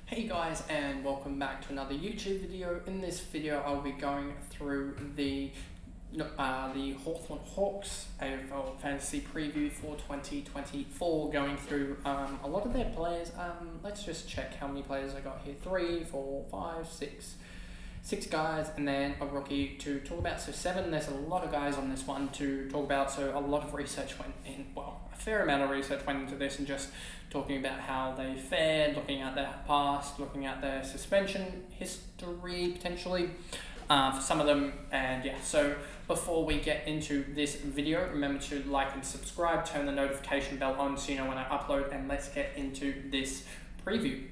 Hey guys, and welcome back to another YouTube video. In this video I'll be going through the Hawthorn Hawks AFL fantasy preview for 2024, going through a lot of their players. Let's just check how many players I got here. 3, 4, 5, 6 guys, and then a rookie to talk about. So 7. There's a lot of guys on this one to talk about, so a lot of research went in. Well, a fair amount of research went into this, and just talking about how they fared, looking at their past, looking at their suspension history potentially for some of them. And yeah, so before we get into this video, remember to like and subscribe, turn the notification bell on so you know when I upload, and let's get into this preview.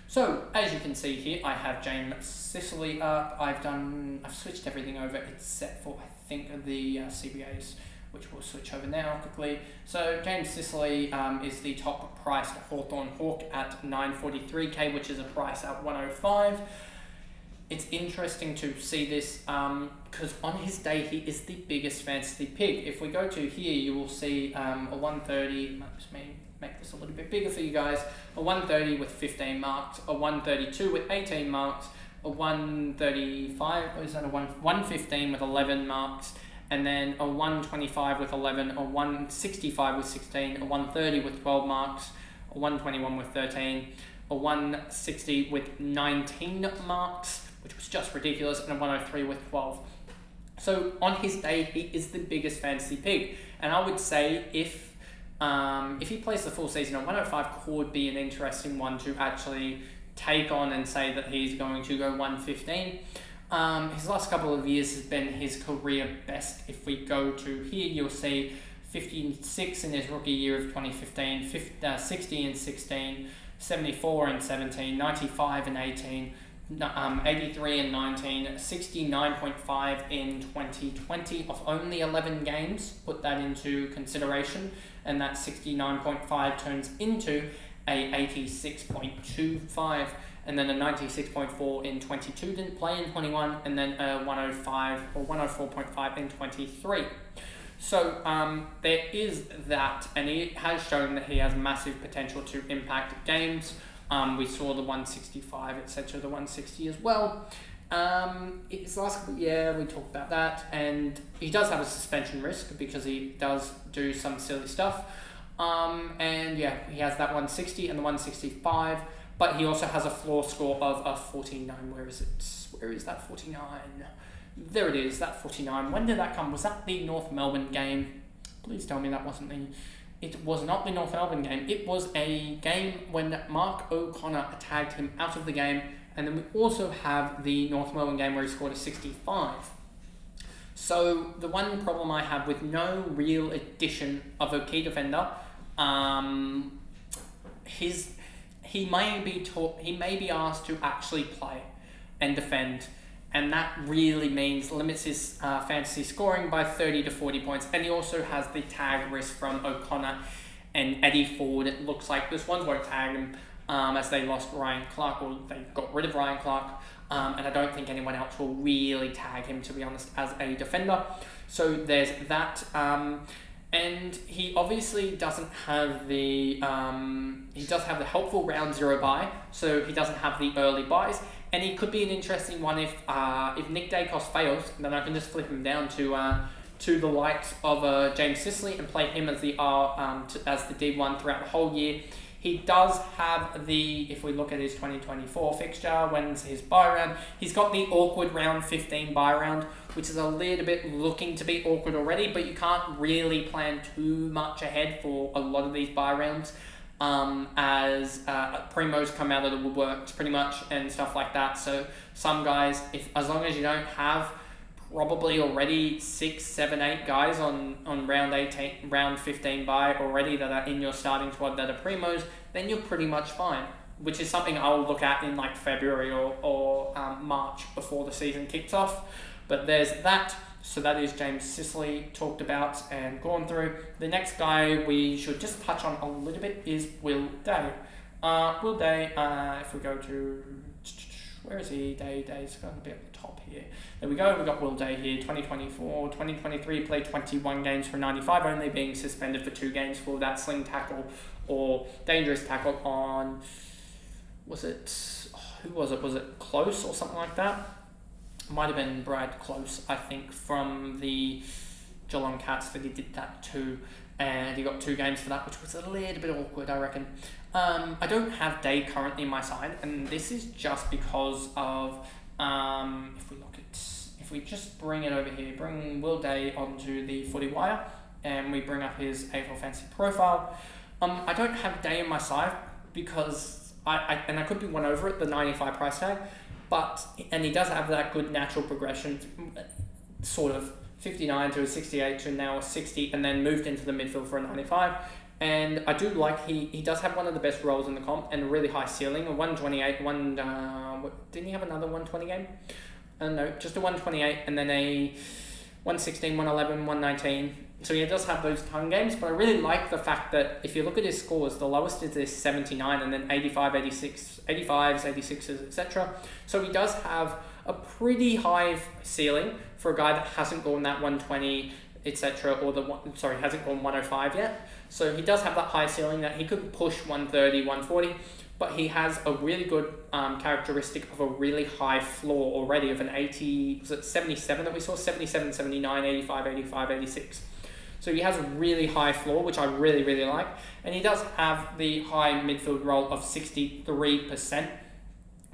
So as you can see here, I have James Sicily up. I've switched everything over except for I think the CBAs, which we'll switch over now quickly. So James Sicily is the top priced Hawthorn Hawk at 943k, which is a price at 105. It's interesting to see this because on his day he is the biggest fantasy pick. If we go to here, you will see a 130. Let me make this a little bit bigger for you guys. A 130 with 15 marks, a 132 with 18 marks, a 135. What is that? A 115 with 11 marks. And then a 125 with 11, a 165 with 16, a 130 with 12 marks, a 121 with 13, a 160 with 19 marks, which was just ridiculous, and a 103 with 12. So on his day, he is the biggest fantasy pick. And I would say if he plays the full season, a 105 could be an interesting one to actually take on and say that he's going to go 115. His last couple of years has been his career best. If we go to here, you'll see 56 in his rookie year of 2015, 60 in 16, 74 in 17, 95 in 18, 83 in 19, 69.5 in 2020 of only 11 games. Put that into consideration, and that 69.5 turns into a 86.25. And then a 96.4 in 22, didn't play in 21, and then a 105 or 104.5 in 23. So there is that, and he has shown that he has massive potential to impact games. We saw the 165, etc., the 160 as well. His last couple, yeah, we talked about that, and he does have a suspension risk because he does do some silly stuff. And yeah, he has that 160 and the 165. But he also has a floor score of a 49. Where is it? Where is that 49? There it is, that 49. When did that come? Was that the North Melbourne game? Please tell me that wasn't the... It was not the North Melbourne game. It was a game when Mark O'Connor tagged him out of the game. And then we also have the North Melbourne game where he scored a 65. So the one problem I have with no real addition of a key defender, he may be asked to actually play and defend, and that really limits his fantasy scoring by 30 to 40 points. And he also has the tag risk from O'Connor and Eddie Ford. It looks like this one won't tag him as they lost Ryan Clark, or they got rid of Ryan Clark, and I don't think anyone else will really tag him, to be honest, as a defender. So there's that. And he obviously doesn't have the he does have the helpful round 0 bye, so he doesn't have the early buys, and he could be an interesting one if Nick Dacos fails. Then I can just flip him down to the likes of James Sicily and play him as the D1 throughout the whole year. He does have if we look at his 2024 fixture, when's his bye round, he's got the awkward round 15 bye round, which is a little bit looking to be awkward already, but you can't really plan too much ahead for a lot of these bye rounds, as primos come out of the woodworks pretty much and stuff like that. So some guys, as long as you don't have probably already 6, 7, 8 guys on round 18, round 15 bye already that are in your starting squad that are primos, then you're pretty much fine, which is something I'll look at in like February or March before the season kicks off. But there's that. So that is James Sicily talked about and gone through. The next guy we should just touch on a little bit is Will Day. Will Day, if we go to... Where is he? Day's going to be at the top here. There we go. We've got Will Day here. 2024, 2023, played 21 games for 95, only being suspended for 2 games for that sling tackle or dangerous tackle on was it, who was it? Was it Close or something like that? Might have been Brad Close, I think, from the Geelong Cats that he did that too. And he got 2 games for that, which was a little bit awkward, I reckon. I don't have Day currently in my side, and this is just because of, if we just bring it over here, bring Will Day onto the footy wire, and we bring up his AFL Fantasy profile. I don't have Day in my side because I could be one over at the 95 price tag, and he does have that good natural progression, sort of 59 to a 68 to now a 60, and then moved into the midfield for a 95. And I do like he does have one of the best roles in the comp and a really high ceiling, a 128, didn't he have another 120 game? No, just a 128 and then a 116, 111, 119. So he does have those ton games, but I really like the fact that if you look at his scores, the lowest is this 79 and then 85, 86, 85s, 86s, etc. So he does have a pretty high ceiling for a guy that hasn't gone that 120, etc. Hasn't gone 105 yet. So he does have that high ceiling that he could push 130, 140, but he has a really good characteristic of a really high floor already of an 80, was it 77 that we saw? 77, 79, 85, 85, 86. So he has a really high floor, which I really, really like. And he does have the high midfield role of 63%.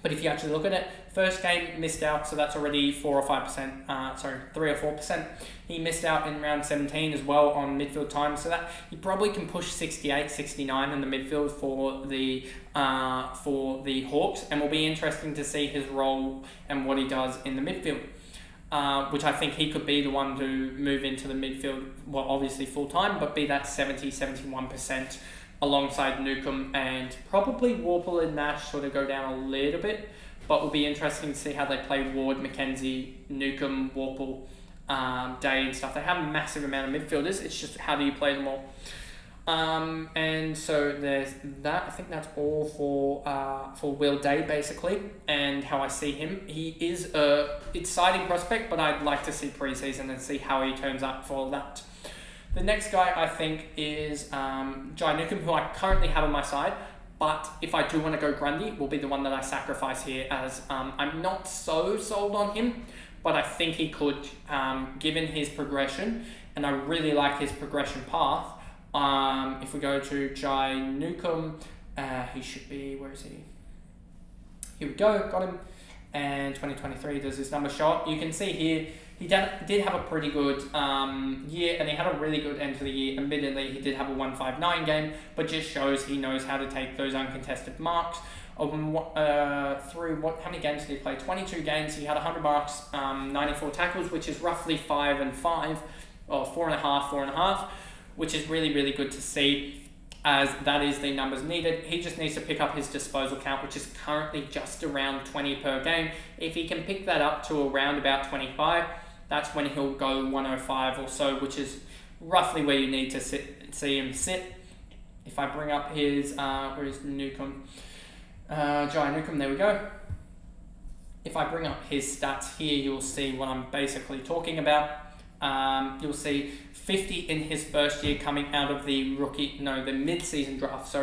But if you actually look at it, first game missed out, so that's already 3 or 4%. He missed out in round 17 as well on midfield time, so that he probably can push 68, 69 in the midfield for the Hawks, and will be interesting to see his role and what he does in the midfield. Which I think he could be the one to move into the midfield, well, obviously full-time, but be that 70, 71% alongside Newcomb, and probably Warple and Nash sort of go down a little bit, but will be interesting to see how they play Ward, McKenzie, Newcomb, Warple, Day and stuff. They have a massive amount of midfielders, it's just how do you play them all. And so there's that. I think that's all for Will Day basically, and how I see him. He is a exciting prospect, but I'd like to see preseason and see how he turns up for that. The next guy I think is Jai Newcomb, who I currently have on my side, but if I do want to go Grundy, will be the one that I sacrifice here, as I'm not so sold on him, but I think he could, given his progression, and I really like his progression path. If we go to Jai Newcomb, he should be, where is he? Here we go, got him. And 2023, does his number show up? You can see here, he did have a pretty good year, and he had a really good end to the year. Admittedly, he did have a 159 game, but just shows he knows how to take those uncontested marks. How many games did he play? 22 games, he had 100 marks, 94 tackles, which is roughly 5 and 5, or 4.5, which is really, really good to see, as that is the numbers needed. He just needs to pick up his disposal count, which is currently just around 20 per game. If he can pick that up to around about 25, that's when he'll go 105 or so, which is roughly where you need to see him sit. If I bring up his, where is Newcomb? Jai Newcomb, there we go. If I bring up his stats here, you'll see what I'm basically talking about. You'll see 50 in his first year coming out of the mid-season draft,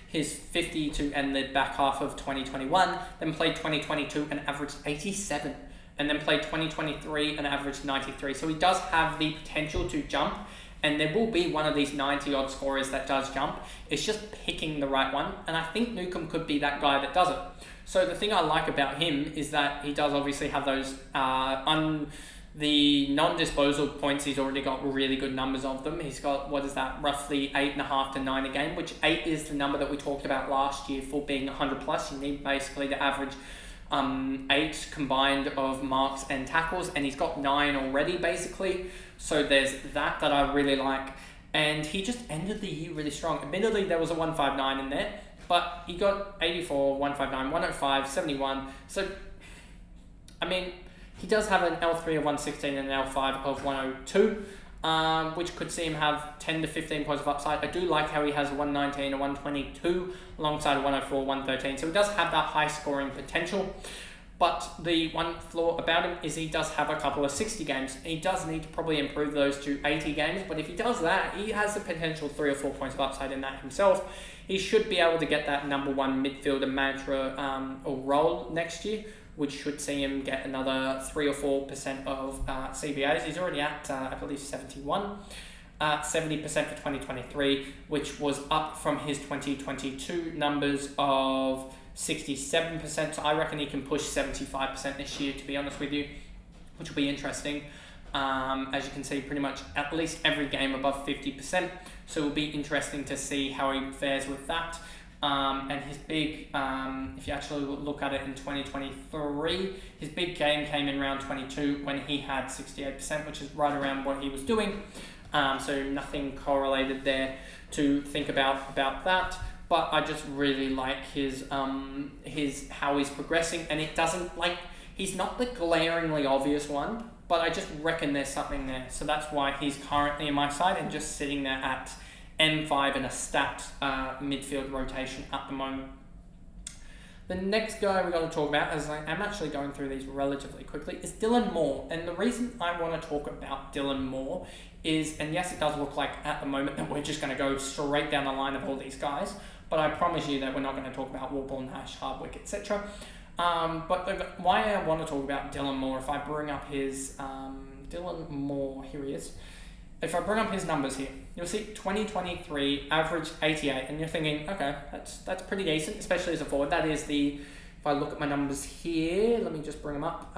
his 50 to end the back half of 2021, then played 2022 and averaged 87, and then played 2023 and averaged 93. So he does have the potential to jump, and there will be one of these 90-odd scorers that does jump. It's just picking the right one, and I think Newcomb could be that guy that does it. So the thing I like about him is that he does obviously have those the non-disposal points. He's already got really good numbers of them. He's got, roughly 8.5 to 9 a game, which 8 is the number that we talked about last year for being 100 plus. You need basically to average 8 combined of marks and tackles, and he's got 9 already basically. So there's that I really like, and he just ended the year really strong. Admittedly, there was a 159 in there, but he got 84, 159, 105, 71. So, I mean, he does have an L3 of 116 and an L5 of 102, which could see him have 10 to 15 points of upside. I do like how he has a 119, a 122, alongside a 104, 113. So he does have that high scoring potential. But the one flaw about him is he does have a couple of 60 games. He does need to probably improve those to 80 games, but if he does that, he has the potential 3 or 4 points of upside in that himself. He should be able to get that number one midfielder mantra or role next year, which should see him get another 3 or 4% of CBAs. He's already at, I believe, 71. 70% for 2023, which was up from his 2022 numbers of 67%, so I reckon he can push 75% this year, to be honest with you, which will be interesting. As you can see, pretty much at least every game above 50%, so it will be interesting to see how he fares with that. And his big, if you actually look at it in 2023, his big game came in round 22 when he had 68%, which is right around what he was doing. So nothing correlated there to think about that. But I just really like his how he's progressing, and it doesn't, like, he's not the glaringly obvious one, but I just reckon there's something there. So that's why he's currently in my side and just sitting there at M5 in a stacked midfield rotation at the moment. The next guy we're going to talk about, as I am actually going through these relatively quickly, is Dylan Moore. And the reason I want to talk about Dylan Moore is, and yes, it does look like at the moment that we're just going to go straight down the line of all these guys, but I promise you that we're not going to talk about Warble, Nash, Hardwick, etc. But why I want to talk about Dylan Moore, if I bring up his Dylan Moore, here he is. If I bring up his numbers here, you'll see 2023 average 88, and you're thinking, okay, that's pretty decent, especially as a forward. That is the, if I look at my numbers here, let me just bring them up.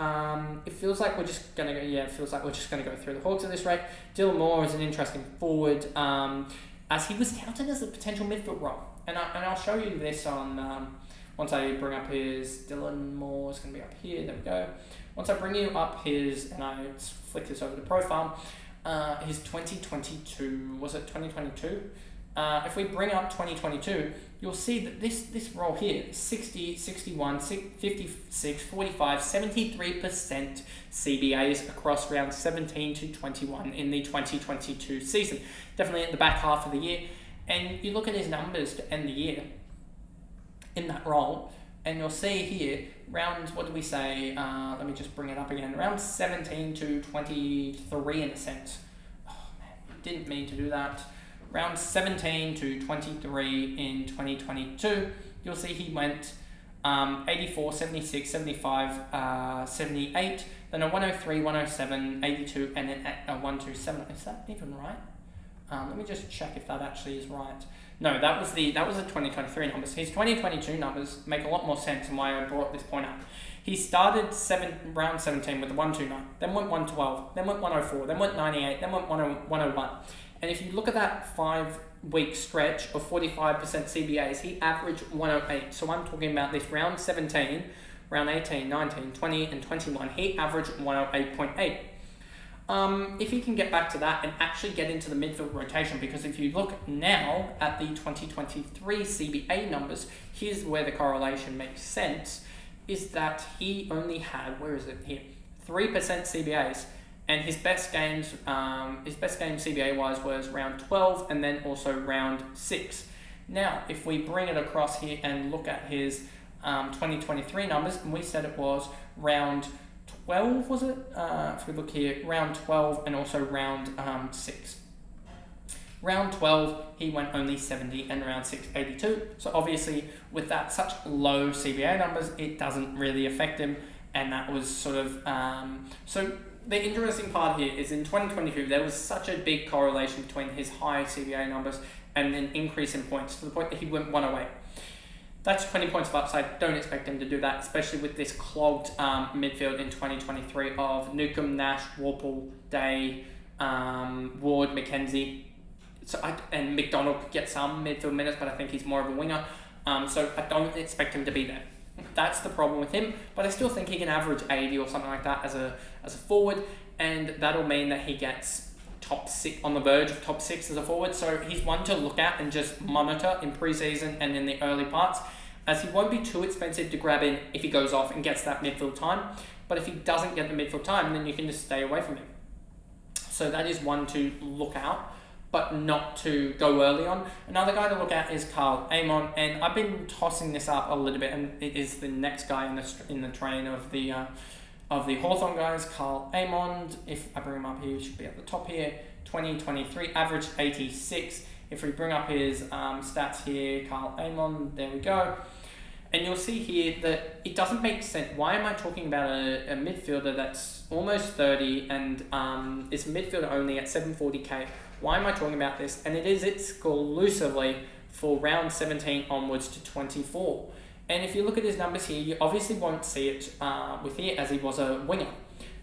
It feels like we're just gonna go. Yeah, it feels like we're just gonna go through the Hawks at this rate. Dylan Moore is an interesting forward, as he was touted as a potential midfield role, and I'll show you this on once I bring up his Dylan Moore. Is gonna be up here. There we go. Once I bring you up his, and I flick this over to profile. His 2022, was it 2022? If we bring up 2022, you'll see that this role here, 60, 61, 56, 45, 73% CBAs across rounds 17 to 21 in the 2022 season. Definitely at the back half of the year. And you look at his numbers to end the year in that role, and you'll see here, rounds, what do we say? Let me just bring it up again. Round 17 to 23 in a sense. Oh man, didn't mean to do that. Round 17 to 23 in 2022, you'll see he went 84, 76, 75, 78, then a 103, 107, 82, and then a 127. Is that even right? Let me just check if that actually is right. No, that was the 2023 numbers. His 2022 numbers make a lot more sense and why I brought this point up. He started round 17 with the 129, then went 112, then went 104, then went 98, then went 101. And if you look at that 5-week stretch of 45% CBAs, he averaged 108. So I'm talking about this round 17, round 18, 19, 20, and 21. He averaged 108.8. If he can get back to that and actually get into the midfield rotation, because if you look now at the 2023 CBA numbers, here's where the correlation makes sense, is that he only had, where is it here, 3% CBAs, and his best game CBA wise was round 12 and then also round 6. Now, if we bring it across here and look at his 2023 numbers, and we said it was round 12, was it? If we look here, round 12 and also round 6. Round 12, he went only 70, and round 6, 82. So obviously, with that such low CBA numbers, it doesn't really affect him, and that was sort of... So the interesting part here is in 2022, there was such a big correlation between his high CBA numbers and an increase in points, to the point that he went 108. That's 20 points of upside. Don't expect him to do that, especially with this clogged midfield in 2023 of Newcomb, Nash, Warple, Day, Ward, McKenzie. And McDonald could get some midfield minutes, but I think he's more of a winger. So I don't expect him to be there. That's the problem with him, but I still think he can average 80 or something like that as a forward, and that'll mean that he gets top 6, on the verge of top 6 as a forward. So he's one to look at and just monitor in preseason and in the early parts, as he won't be too expensive to grab in if he goes off and gets that midfield time. But if he doesn't get the midfield time, then you can just stay away from him. So that is one to look out. but not to go early on. Another guy to look at is Carl Amon, and I've been tossing this up a little bit, and it is the next guy in the train of the Hawthorn guys, Carl Amon. If I bring him up here, he should be at the top here. 2023, average 86. If we bring up his stats here, Carl Amon, there we go. And you'll see here that it doesn't make sense. Why am I talking about a midfielder that's almost 30 and is a midfielder only at 740k? Why am I talking about this? And it is exclusively for round 17 onwards to 24. And if you look at his numbers here, you obviously won't see it with here as he was a winger.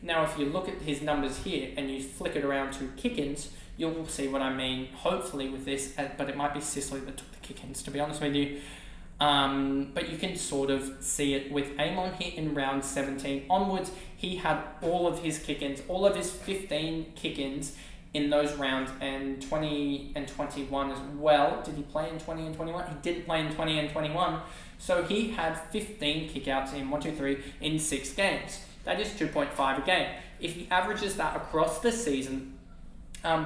Now, if you look at his numbers here and you flick it around to kick-ins, you'll see what I mean, hopefully, with this. But it might be Sicily that took the kick-ins, to be honest with you. But you can sort of see it with Amon here in round 17 onwards. He had all of his kick-ins, all of his 15 kick-ins in those rounds, and 20 and 21 as well. Did he play in 20 and 21? He didn't play in 20 and 21. So he had 15 kickouts in 1, 2, 3 in 6 games. That is 2.5 a game. If he averages that across the season,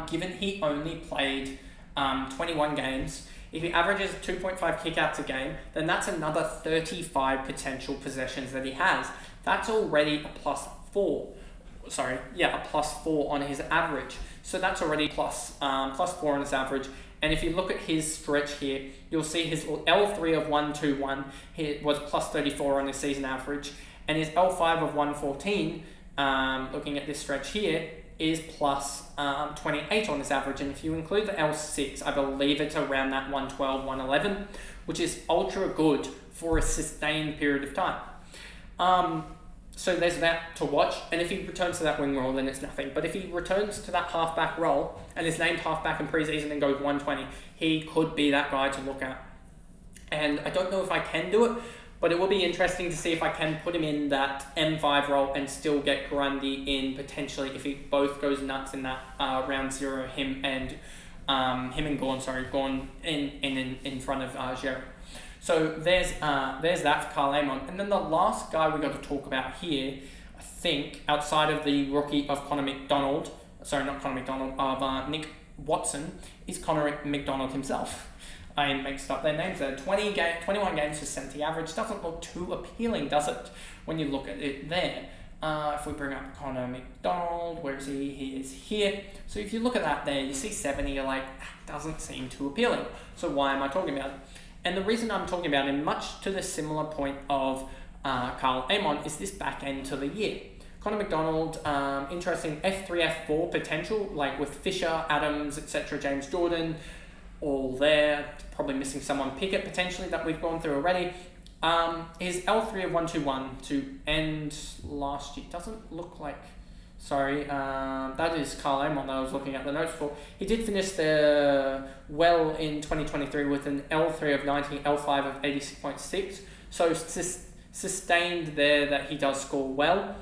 given he only played 21 games, if he averages 2.5 kickouts a game, then that's another 35 potential possessions that he has. That's already a plus 4 on his average. So that's already plus 4 on his average. And if you look at his stretch here, you'll see his L3 of 121 he was plus 34 on his season average, and his L5 of 114, looking at this stretch here, is plus 28 on his average. And if you include the L6, I believe it's around that 112, 111, which is ultra good for a sustained period of time. So there's that to watch. And if he returns to that wing role, then it's nothing. But if he returns to that halfback role and is named halfback in preseason and goes 120, he could be that guy to look at. And I don't know if I can do it, but it will be interesting to see if I can put him in that M5 role and still get Grundy in potentially if he both goes nuts in that round 0, him and Gawn in front of Jerry. So there's that for Carl Amon. And then the last guy we got to talk about here, I think, outside of the rookie of Nick Watson, is Connor McDonald himself. I mixed up their names there. 21 games for 70 average. Doesn't look too appealing, does it, when you look at it there? If we bring up Connor McDonald, where is he? He is here. So if you look at that there, you see 70, you're like, doesn't seem too appealing. So why am I talking about it? And the reason I'm talking about him, much to the similar point of Carl Amon, is this back end to the year. Connor McDonald, interesting F3, F4 potential, like with Fisher, Adams, etc., James Jordan, all there. Probably missing someone, Pickett potentially, that we've gone through already. His L3 of 121 to end last year doesn't look like. Sorry, that is Carl Amon that I was looking at the notes for. He did finish well in 2023 with an L3 of 90, L5 of 86.6. So sustained there that he does score well.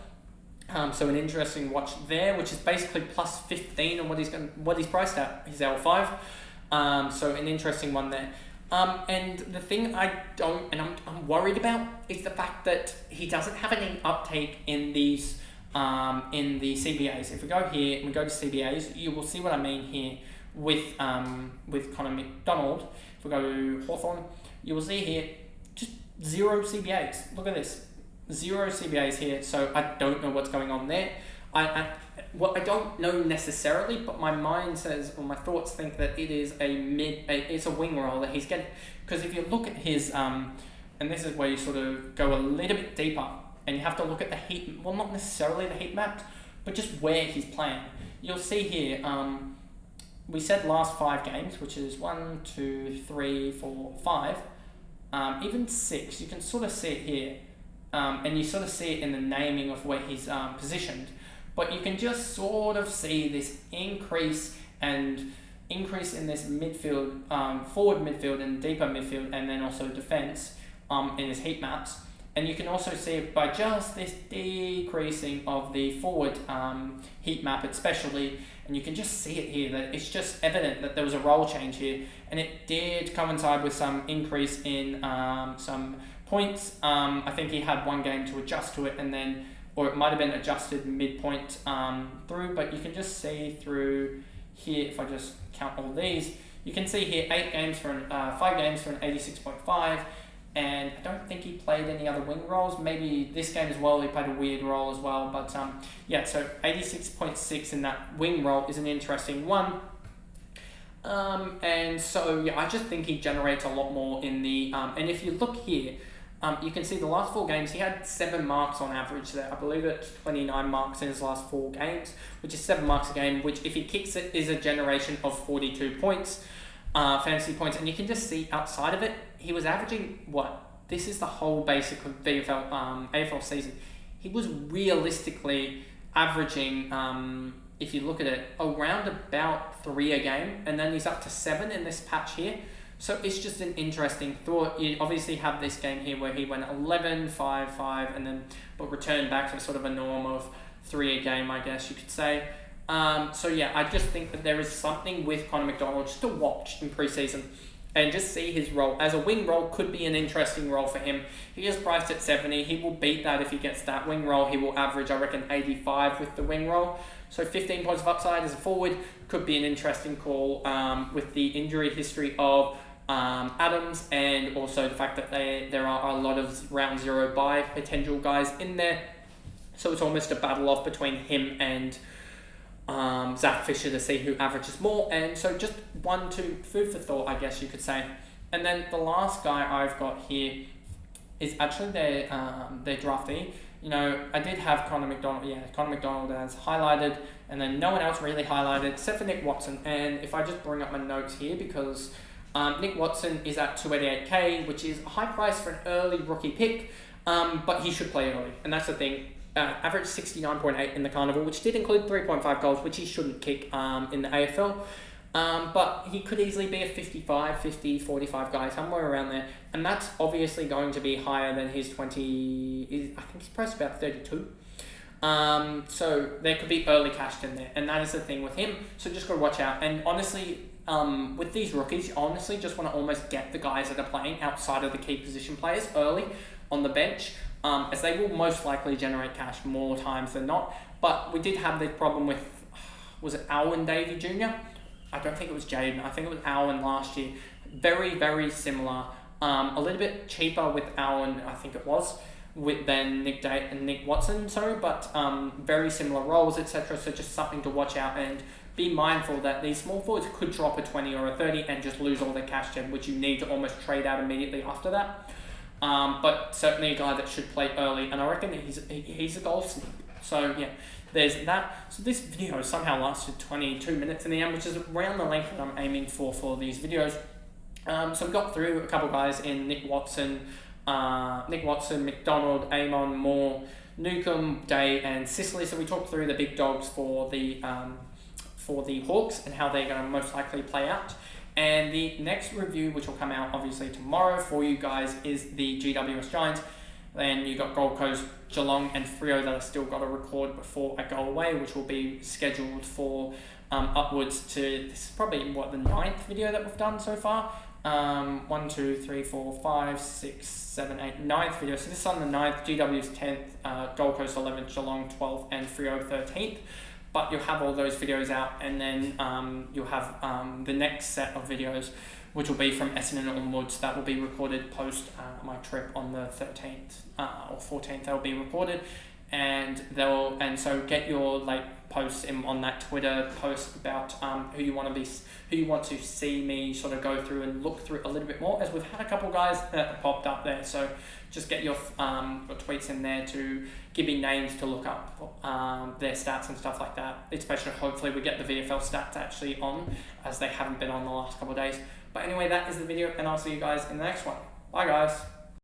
So an interesting watch there, which is basically plus 15 on what he's priced at, his L5. So an interesting one there. And the thing I'm worried about is the fact that he doesn't have any uptake in these in the CBAs. If we go here and we go to CBAs, you will see what I mean here with Connor McDonald. If we go to Hawthorn, you will see here just 0 CBAs. Look at this, 0 CBAs here. So I don't know what's going on there. I don't know necessarily, but my mind says, or my thoughts think that it is it's a wing role that he's getting. Because if you look at his, and this is where you sort of go a little bit deeper, and you have to look at the heat, well, not necessarily the heat maps, but just where he's playing. You'll see here, we said last 5 games, which is 1, 2, 3, 4, 5, even 6, you can sort of see it here, and you sort of see it in the naming of where he's positioned. But you can just sort of see this increase in this midfield, forward midfield and deeper midfield, and then also defence in his heat maps. And you can also see it by just this decreasing of the forward heat map especially, and you can just see it here that it's just evident that there was a role change here, and it did coincide with some increase in some points. I think he had 1 game to adjust to it, and then, or it might have been adjusted midpoint through, but you can just see through here, if I just count all these, you can see here 5 games for an 86.5, and I don't think he played any other wing roles. Maybe this game as well, he played a weird role as well, but yeah, so 86.6 in that wing role is an interesting one. And so yeah, I just think he generates a lot more in the and if you look here, you can see the last 4 games he had 7 marks on average there. I believe it's 29 marks in his last 4 games, which is 7 marks a game, which if he kicks it is a generation of 42 points, fantasy points. And you can just see outside of it, he was averaging this is the whole basic of VFL AFL season. He was realistically averaging, if you look at it, around about 3 a game, and then he's up to 7 in this patch here. So it's just an interesting thought. You obviously have this game here where he went 11, 5, 5, and then but returned back to sort of a norm of 3 a game, I guess you could say. So yeah, I just think that there is something with Connor McDonald just to watch in preseason and just see his role. As a wing role could be an interesting role for him. He is priced at 70. He will beat that if he gets that wing role. He will average, I reckon, 85 with the wing role. So 15 points of upside as a forward could be an interesting call with the injury history of Adams, and also the fact that there are a lot of round 0 bye potential guys in there. So it's almost a battle off between him and Zach Fisher to see who averages more. And so just food for thought, I guess you could say. And then the last guy I've got here is actually their draftee. You know, I did have Connor McDonald. Yeah, Connor McDonald as highlighted, and then no one else really highlighted except for Nick Watson. And if I just bring up my notes here, because Nick Watson is at 288k, which is a high price for an early rookie pick, but he should play early, and that's the thing. Average 69.8 in the Carnival, which did include 3.5 goals, which he shouldn't kick in the AFL. But he could easily be a 55, 50, 45 guy, somewhere around there. And that's obviously going to be higher than his 20... I think he's priced about 32. So there could be early cashed in there. And that is the thing with him. So just got to watch out. And honestly, with these rookies, you honestly just want to almost get the guys that are playing outside of the key position players early on the bench. As they will most likely generate cash more times than not. But we did have this problem with... Was it Alwyn Davey Jr.? I don't think it was Jaden. I think it was Alwyn last year. Very, very similar. A little bit cheaper with Alwyn, I think it was, than Nick Watson. Sorry, but very similar roles, etc. So just something to watch out and be mindful that these small forwards could drop a 20 or a 30 and just lose all their cash gen, which you need to almost trade out immediately after that. But certainly a guy that should play early, and I reckon he's a goal sneak. So yeah. There's that. So this video somehow lasted 22 minutes in the end, which is around the length that I'm aiming for these videos. So we got through a couple guys in Nick Watson, McDonald, Amon, Moore, Newcomb, Day, and Sicily. So we talked through the big dogs for the Hawks and how they're going to most likely play out. And the next review, which will come out obviously tomorrow for you guys, is the GWS Giants. Then you got Gold Coast, Geelong, and Freo that I still got to record before I go away, which will be scheduled for upwards to, this is probably the 9th video that we've done so far. 1, 2, 3, 4, 5, 6, 7, 8, 9th video. So this is on the 9th, GW's 10th, Gold Coast 11th, Geelong 12th, and Freo 13th. But you'll have all those videos out, and then you'll have the next set of videos, which will be from Essendon onwards. That will be recorded post my trip on the 13th or 14th. They'll be recorded, and so get your posts on that Twitter post about who you want to see me sort of go through and look through a little bit more, as we've had a couple guys that have popped up there. So just get your tweets in there to give me names to look up their stats and stuff like that. Especially, hopefully, we get the VFL stats actually on, as they haven't been on the last couple of days. But anyway, that is the video, and I'll see you guys in the next one. Bye, guys.